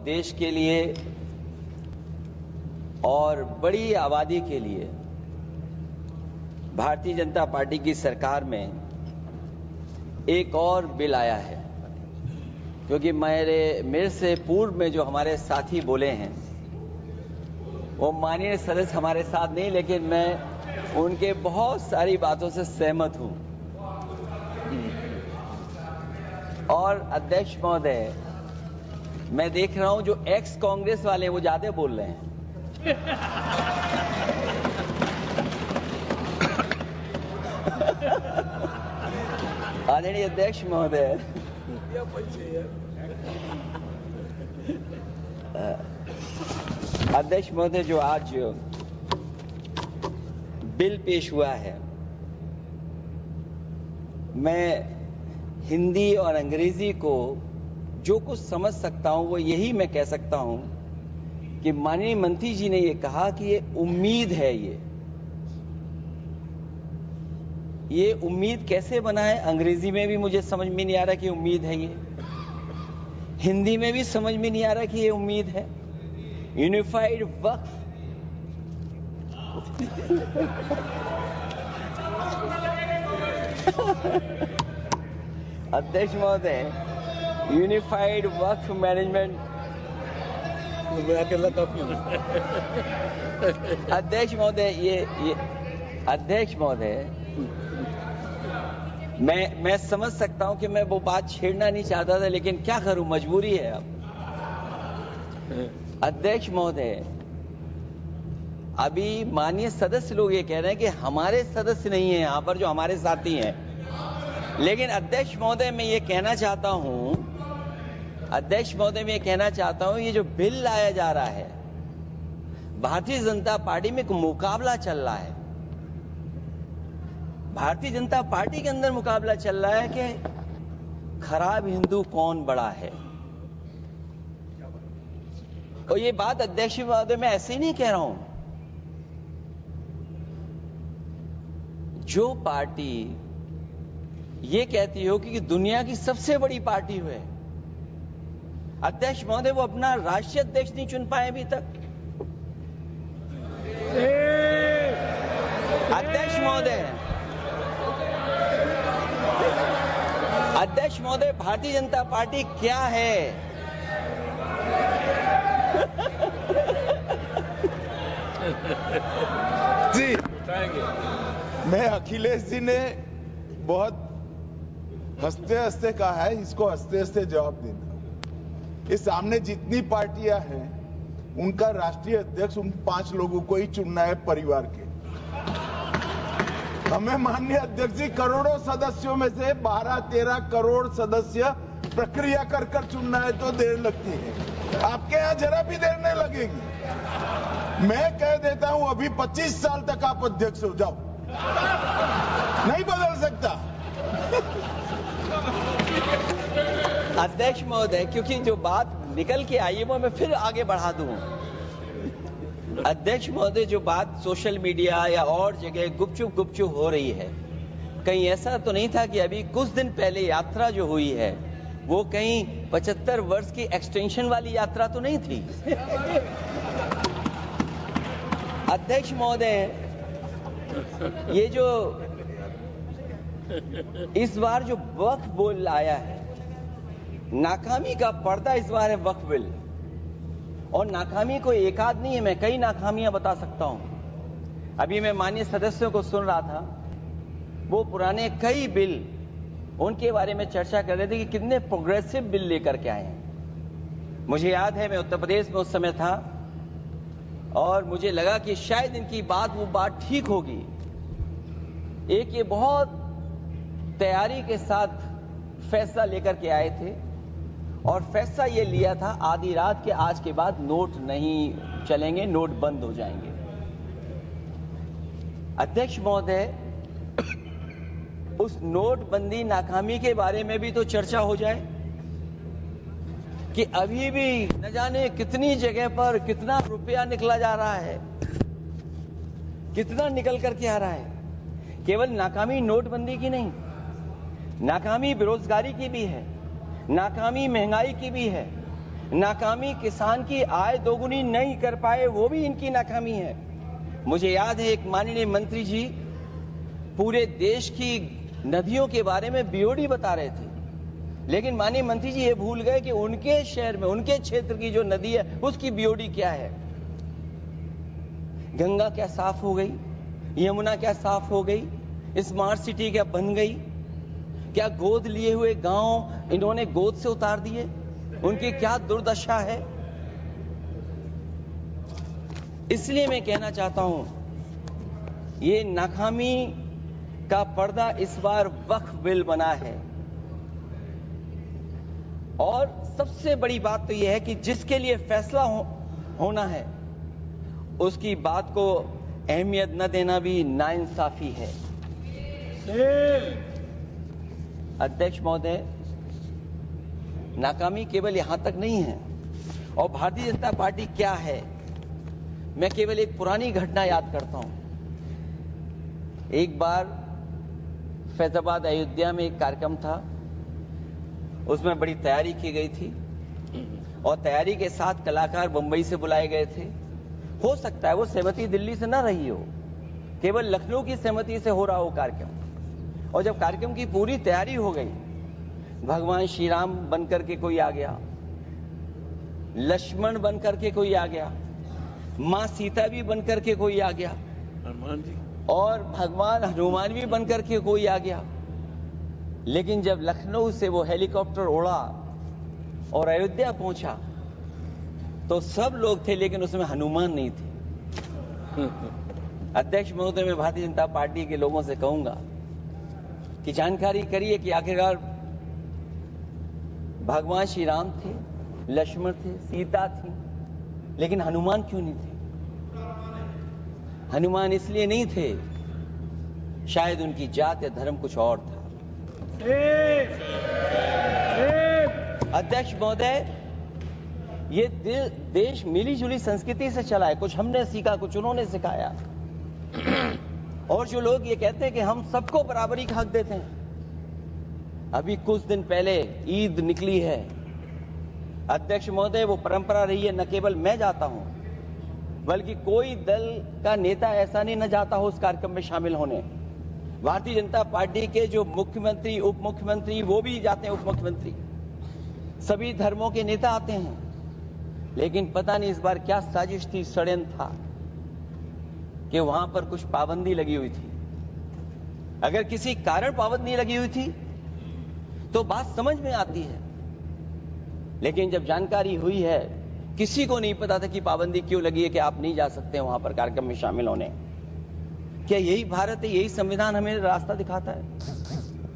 देश के लिए और बड़ी आबादी के लिए भारतीय जनता पार्टी की सरकार में एक और बिल आया है, क्योंकि मेरे से पूर्व में जो हमारे साथी बोले हैं वो माननीय सदस्य हमारे साथ नहीं, लेकिन मैं उनके बहुत सारी बातों से सहमत हूं। और अध्यक्ष महोदय, मैं देख रहा हूं जो एक्स कांग्रेस वाले हैं वो ज्यादा बोल रहे हैं। आदरणीय अध्यक्ष महोदय, अध्यक्ष महोदय, जो आज बिल पेश हुआ है, मैं हिंदी और अंग्रेजी को जो कुछ समझ सकता हूं वो यही मैं कह सकता हूं कि माननीय मंत्री जी ने ये कहा कि ये उम्मीद है। ये उम्मीद कैसे बनाए, अंग्रेजी में भी मुझे समझ में नहीं आ रहा कि उम्मीद है, ये हिंदी में भी समझ में नहीं आ रहा कि ये उम्मीद है। यूनिफाइड वक्फ अध्यक्ष महोदय, यूनिफाइड वक्फ मैनेजमेंट अध्यक्ष महोदय, ये अध्यक्ष महोदय, मैं समझ सकता हूं कि मैं वो बात छेड़ना नहीं चाहता था, लेकिन क्या करूं, मजबूरी है अब। अध्यक्ष महोदय, अभी माननीय सदस्य लोग ये कह रहे हैं कि हमारे सदस्य नहीं है यहां पर जो हमारे साथी हैं, लेकिन अध्यक्ष महोदय मैं ये कहना चाहता हूं, अध्यक्ष महोदय मैं ये कहना चाहता हूं, ये जो बिल लाया जा रहा है, भारतीय जनता पार्टी में एक मुकाबला चल रहा है। भारतीय जनता पार्टी के अंदर मुकाबला चल रहा है कि खराब हिंदू कौन बड़ा है। और ये बात अध्यक्ष महोदय मैं ऐसे ही नहीं कह रहा हूं। जो पार्टी ये कहती हो कि दुनिया की सबसे बड़ी पार्टी है, अध्यक्ष महोदय वो अपना राष्ट्रीय अध्यक्ष नहीं चुन पाए अभी तक। अध्यक्ष महोदय, भारतीय जनता पार्टी क्या है? जी, मैं अखिलेश जी ने बहुत हंसते हंसते कहा है, इसको हंसते हंसते जवाब देना। इस सामने जितनी पार्टियां हैं उनका राष्ट्रीय अध्यक्ष उन 5 लोगों को ही चुनना है परिवार के। हमें माननीय अध्यक्ष जी करोड़ों सदस्यों में से 12-13 करोड़ सदस्य प्रक्रिया कर कर चुनना है तो देर लगती है। आपके यहां जरा भी देर नहीं लगेगी। मैं कह देता हूं अभी 25 साल तक आप अध्यक्ष हो जाओ, नहीं बदल सकता। अध्यक्ष महोदय, क्योंकि जो बात निकल के आई है वो मैं फिर आगे बढ़ा दूं। अध्यक्ष महोदय, जो बात सोशल मीडिया या और जगह गुपचुप हो रही है, कहीं ऐसा तो नहीं था कि अभी कुछ दिन पहले यात्रा जो हुई है वो कहीं 75 वर्ष की एक्सटेंशन वाली यात्रा तो नहीं थी। अध्यक्ष महोदय, ये जो इस बार जो वक्फ बिल आया है, नाकामी का पर्दा इस बार है वक्फ बिल। और नाकामी कोई एक आध नहीं है, मैं कई नाकामियां बता सकता हूं। अभी मैं माननीय सदस्यों को सुन रहा था, वो पुराने कई बिल उनके बारे में चर्चा कर रहे थे कि कितने प्रोग्रेसिव बिल लेकर के आए हैं। मुझे याद है मैं उत्तर प्रदेश में उस समय था और मुझे लगा कि शायद इनकी वो बात ठीक होगी। एक ये बहुत तैयारी के साथ फैसला लेकर के आए थे और फैसला ये लिया था आधी रात के आज के बाद नोट नहीं चलेंगे, नोट बंद हो जाएंगे। अध्यक्ष महोदय, उस नोटबंदी नाकामी के बारे में भी तो चर्चा हो जाए कि अभी भी न जाने कितनी जगह पर कितना रुपया निकला जा रहा है, कितना निकल करके आ रहा है। केवल नाकामी नोटबंदी की नहीं, नाकामी बेरोजगारी की भी है, नाकामी महंगाई की भी है, नाकामी किसान की आय दोगुनी नहीं कर पाए, वो भी इनकी नाकामी है। मुझे याद है एक माननीय मंत्री जी पूरे देश की नदियों के बारे में बीओडी बता रहे थे, लेकिन माननीय मंत्री जी ये भूल गए कि उनके शहर में, उनके क्षेत्र की जो नदी है उसकी बीओडी क्या है। गंगा क्या साफ हो गई, यमुना क्या साफ हो गई, स्मार्ट सिटी क्या बन गई, क्या गोद लिए हुए गांव इन्होंने गोद से उतार दिए, उनकी क्या दुर्दशा है। इसलिए मैं कहना चाहता हूं, ये नाकामी का पर्दा इस बार वक्फ बिल बना है। और सबसे बड़ी बात तो यह है कि जिसके लिए फैसला होना है उसकी बात को अहमियत न देना भी नाइंसाफी है। अध्यक्ष महोदय, नाकामी केवल यहां तक नहीं है। और भारतीय जनता पार्टी क्या है, मैं केवल एक पुरानी घटना याद करता हूं। एक बार फैजाबाद अयोध्या में एक कार्यक्रम था, उसमें बड़ी तैयारी की गई थी और तैयारी के साथ कलाकार मुंबई से बुलाए गए थे। हो सकता है वो सहमति दिल्ली से ना रही हो, केवल लखनऊ की सहमति से हो रहा हो कार्यक्रम। और जब कार्यक्रम की पूरी तैयारी हो गई, भगवान श्री राम बनकर के कोई आ गया, लक्ष्मण बनकर के कोई आ गया, मां सीता भी बनकर के कोई आ गया, हनुमान जी, और भगवान हनुमान भी बनकर के कोई आ गया। लेकिन जब लखनऊ से वो हेलीकॉप्टर उड़ा और अयोध्या पहुंचा तो सब लोग थे, लेकिन उसमें हनुमान नहीं थे। अध्यक्ष महोदय, मैं भारतीय जनता पार्टी के लोगों से कहूंगा कि जानकारी करिए कि आखिरकार भगवान श्री राम थे, लक्ष्मण थे, सीता थी, लेकिन हनुमान क्यों नहीं थे? हनुमान इसलिए नहीं थे, शायद उनकी जात या धर्म कुछ और था। अध्यक्ष महोदय, ये देश मिली जुली संस्कृति से चला है। कुछ हमने सीखा, कुछ उन्होंने सिखाया। और जो लोग ये कहते हैं कि हम सबको बराबरी का हक देते हैं, अभी कुछ दिन पहले ईद निकली है। अध्यक्ष महोदय, वो परंपरा रही है, न केवल मैं जाता हूं बल्कि कोई दल का नेता ऐसा नहीं न जाता हो उस कार्यक्रम में शामिल होने। भारतीय जनता पार्टी के जो मुख्यमंत्री, उप मुख्यमंत्री, वो भी जाते हैं, उप मुख्यमंत्री, सभी धर्मों के नेता आते हैं। लेकिन पता नहीं इस बार क्या साजिश थी, षड्यंत्र था कि वहां पर कुछ पाबंदी लगी हुई थी। अगर किसी कारण पाबंदी लगी हुई थी तो बात समझ में आती है, लेकिन जब जानकारी हुई है, किसी को नहीं पता था कि पाबंदी क्यों लगी है कि आप नहीं जा सकते वहां पर कार्यक्रम में शामिल होने। क्या यही भारत है, यही संविधान हमें रास्ता दिखाता है?